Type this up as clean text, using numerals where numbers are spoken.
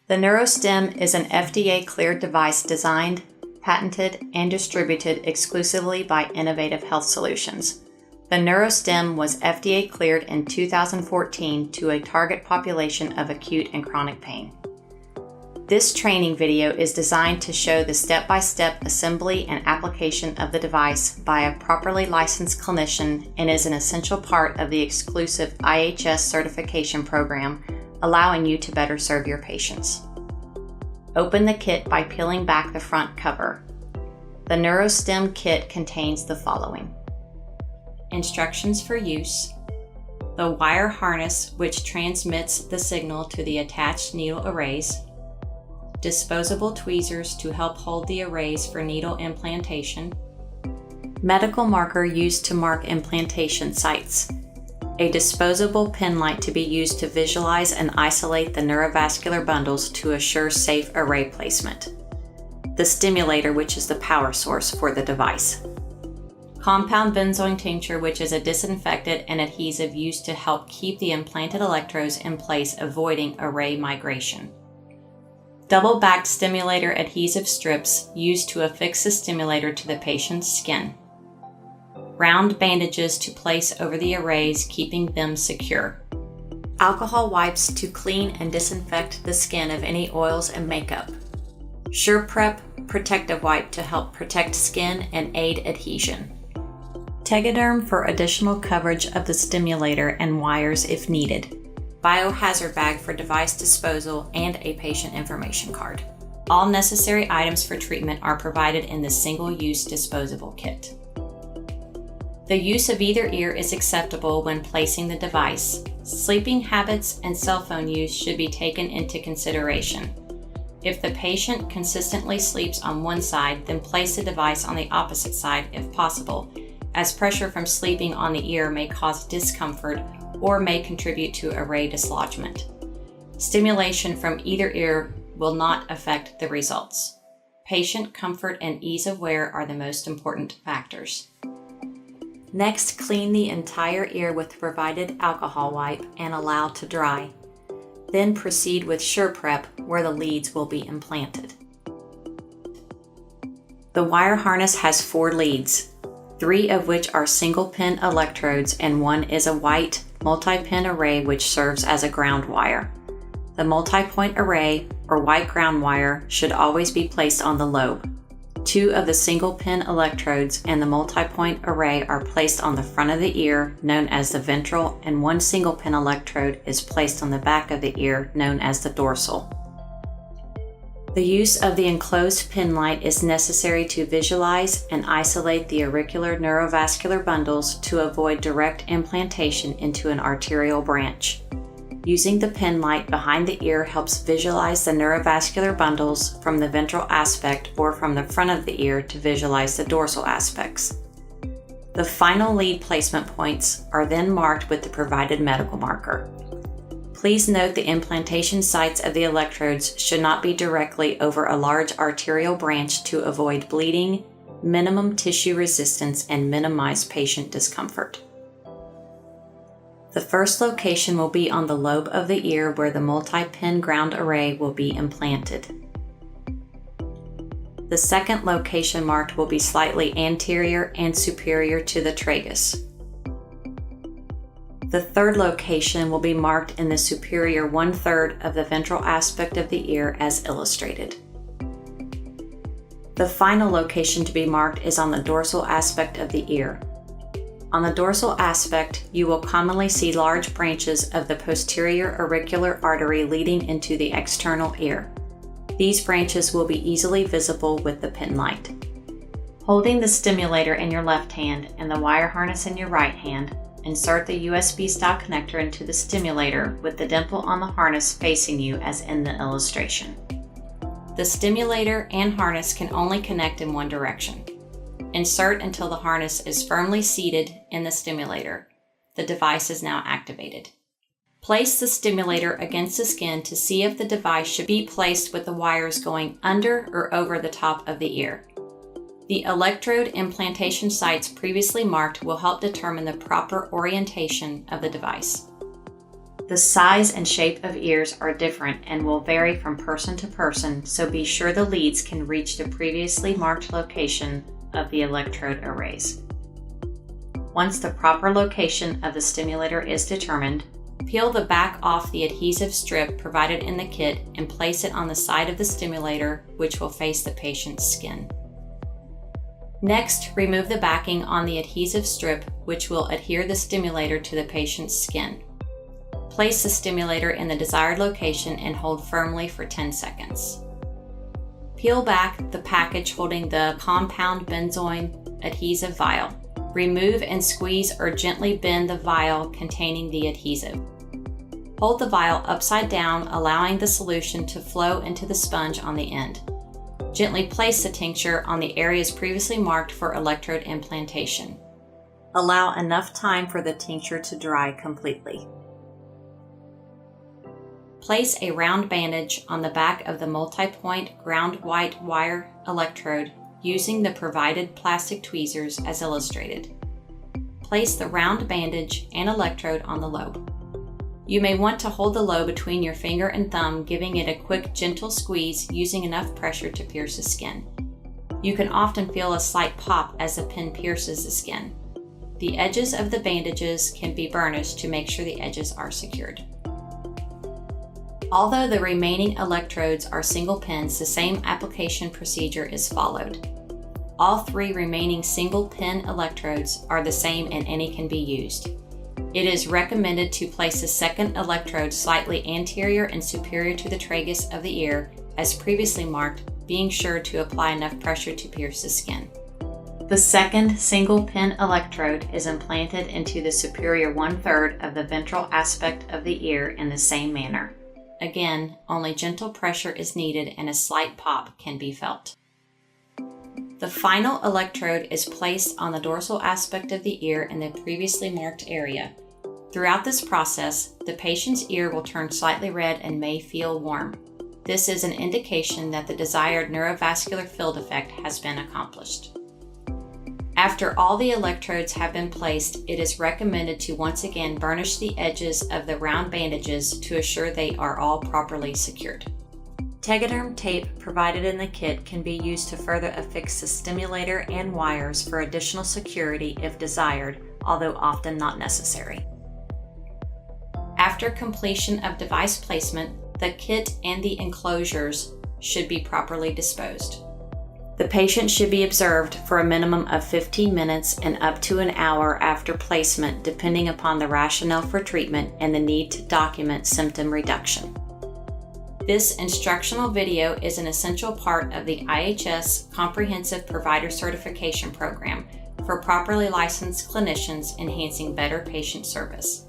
The Neuro Stim is an FDA-cleared device designed, patented, and distributed exclusively by Innovative Health Solutions. The Neuro Stim was FDA cleared in 2014 to a target population of acute and chronic pain. This training video is designed to show the step-by-step assembly and application of the device by a properly licensed clinician and is an essential part of the exclusive IHS certification program, allowing you to better serve your patients. Open the kit by peeling back the front cover. The Neuro Stim kit contains the following: instructions for use, the wire harness which transmits the signal to the attached needle arrays, disposable tweezers to help hold the arrays for needle implantation, medical marker used to mark implantation sites, a disposable pen light to be used to visualize and isolate the neurovascular bundles to assure safe array placement, the stimulator, which is the power source for the device, compound benzoin tincture, which is a disinfectant and adhesive used to help keep the implanted electrodes in place, avoiding array migration, double-backed stimulator adhesive strips used to affix the stimulator to the patient's skin, round bandages to place over the arrays, keeping them secure, alcohol wipes to clean and disinfect the skin of any oils and makeup, SurePrep protective wipe to help protect skin and aid adhesion, Tegaderm for additional coverage of the stimulator and wires if needed, biohazard bag for device disposal, and a patient information card. All necessary items for treatment are provided in the single-use disposable kit. The use of either ear is acceptable when placing the device. Sleeping habits and cell phone use should be taken into consideration. If the patient consistently sleeps on one side, then place the device on the opposite side if possible, as pressure from sleeping on the ear may cause discomfort or may contribute to array dislodgement. Stimulation from either ear will not affect the results. Patient comfort and ease of wear are the most important factors. Next, clean the entire ear with the provided alcohol wipe and allow to dry. Then proceed with SurePrep, where the leads will be implanted. The wire harness has 4 leads, 3 of which are single-pin electrodes and 1 is a white multi-pin array which serves as a ground wire. The multi-point array, or white ground wire, should always be placed on the lobe. 2 of the single-pin electrodes and the multi-point array are placed on the front of the ear, known as the ventral, and 1 single-pin electrode is placed on the back of the ear, known as the dorsal. The use of the enclosed pin light is necessary to visualize and isolate the auricular neurovascular bundles to avoid direct implantation into an arterial branch. Using the pen light behind the ear helps visualize the neurovascular bundles from the ventral aspect or from the front of the ear to visualize the dorsal aspects. The final lead placement points are then marked with the provided medical marker. Please note the implantation sites of the electrodes should not be directly over a large arterial branch to avoid bleeding, minimum tissue resistance, and minimize patient discomfort. The first location will be on the lobe of the ear where the multi-pin ground array will be implanted. The second location marked will be slightly anterior and superior to the tragus. The third location will be marked in the superior 1/3 of the ventral aspect of the ear as illustrated. The final location to be marked is on the dorsal aspect of the ear. On the dorsal aspect, you will commonly see large branches of the posterior auricular artery leading into the external ear. These branches will be easily visible with the pin light. Holding the stimulator in your left hand and the wire harness in your right hand, insert the USB style connector into the stimulator with the dimple on the harness facing you as in the illustration. The stimulator and harness can only connect in one direction. Insert until the harness is firmly seated in the stimulator. The device is now activated. Place the stimulator against the skin to see if the device should be placed with the wires going under or over the top of the ear. The electrode implantation sites previously marked will help determine the proper orientation of the device. The size and shape of ears are different and will vary from person to person, so be sure the leads can reach the previously marked location of the electrode arrays. Once the proper location of the stimulator is determined, peel the back off the adhesive strip provided in the kit and place it on the side of the stimulator, which will face the patient's skin. Next, remove the backing on the adhesive strip, which will adhere the stimulator to the patient's skin. Place the stimulator in the desired location and hold firmly for 10 seconds. Peel back the package holding the compound benzoin adhesive vial. Remove and squeeze or gently bend the vial containing the adhesive. Hold the vial upside down, allowing the solution to flow into the sponge on the end. Gently place the tincture on the areas previously marked for electrode implantation. Allow enough time for the tincture to dry completely. Place a round bandage on the back of the multi-point ground white wire electrode using the provided plastic tweezers as illustrated. Place the round bandage and electrode on the lobe. You may want to hold the lobe between your finger and thumb, giving it a quick, gentle squeeze using enough pressure to pierce the skin. You can often feel a slight pop as the pin pierces the skin. The edges of the bandages can be burnished to make sure the edges are secured. Although the remaining electrodes are single pins, the same application procedure is followed. All 3 remaining single pin electrodes are the same and any can be used. It is recommended to place the second electrode slightly anterior and superior to the tragus of the ear, as previously marked, being sure to apply enough pressure to pierce the skin. The second single pin electrode is implanted into the superior 1/3 of the ventral aspect of the ear in the same manner. Again, only gentle pressure is needed and a slight pop can be felt. The final electrode is placed on the dorsal aspect of the ear in the previously marked area. Throughout this process, the patient's ear will turn slightly red and may feel warm. This is an indication that the desired neurovascular field effect has been accomplished. After all the electrodes have been placed, it is recommended to once again burnish the edges of the round bandages to assure they are all properly secured. Tegaderm tape provided in the kit can be used to further affix the stimulator and wires for additional security if desired, although often not necessary. After completion of device placement, the kit and the enclosures should be properly disposed. The patient should be observed for a minimum of 15 minutes and up to an hour after placement, depending upon the rationale for treatment and the need to document symptom reduction. This instructional video is an essential part of the IHS Comprehensive Provider Certification Program for properly licensed clinicians enhancing better patient service.